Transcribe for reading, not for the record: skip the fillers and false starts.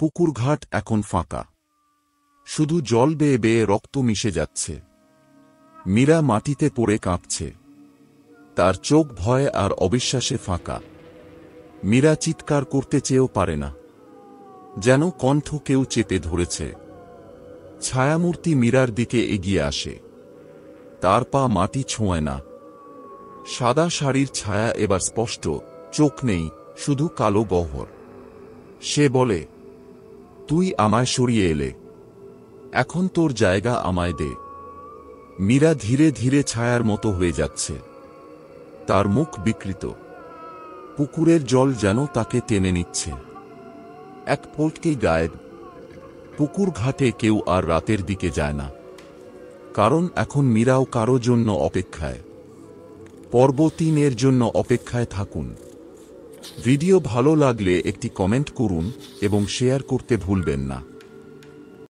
পুকুরঘাট এখন ফাঁকা, শুধু জল বেয়ে বেয়ে রক্ত মিশে যাচ্ছে। মীরা মাটিতে পড়ে কাঁপছে, তার চোখ ভয়ে আর অবিশ্বাসে ফাঁকা। মীরা চিৎকার করতে চেয়েও পারে না, যেন কণ্ঠ কেউ চেপে ধরেছে। ছায়ামূর্তি মীরার দিকে এগিয়ে আসে, তার পা মাটি ছোঁয় না। সাদা শাড়ির ছায়া এবার স্পষ্ট, চোখ নেই, শুধু কালো গহ্বর। সে বলে, তুই আমায় সরিয়ে এলে, এখন তোর জায়গা আমায় দে। মীরা ধীরে ধীরে ছায়ার মতো হয়ে যাচ্ছে, তার মুখ বিকৃত। পুকুরের জল যেন তাকে টেনে নিচ্ছে। এক পলকেই গায়েব। পুকুর ঘাটে কেউ আর রাতের দিকে যায় না, কারণ এখন মীরাও কারো জন্য অপেক্ষায়। পর্ব ৩ এর জন্য অপেক্ষায় থাকুন। ভিডিও ভালো লাগলে একটি কমেন্ট করুন এবং শেয়ার করতে ভুলবেন না।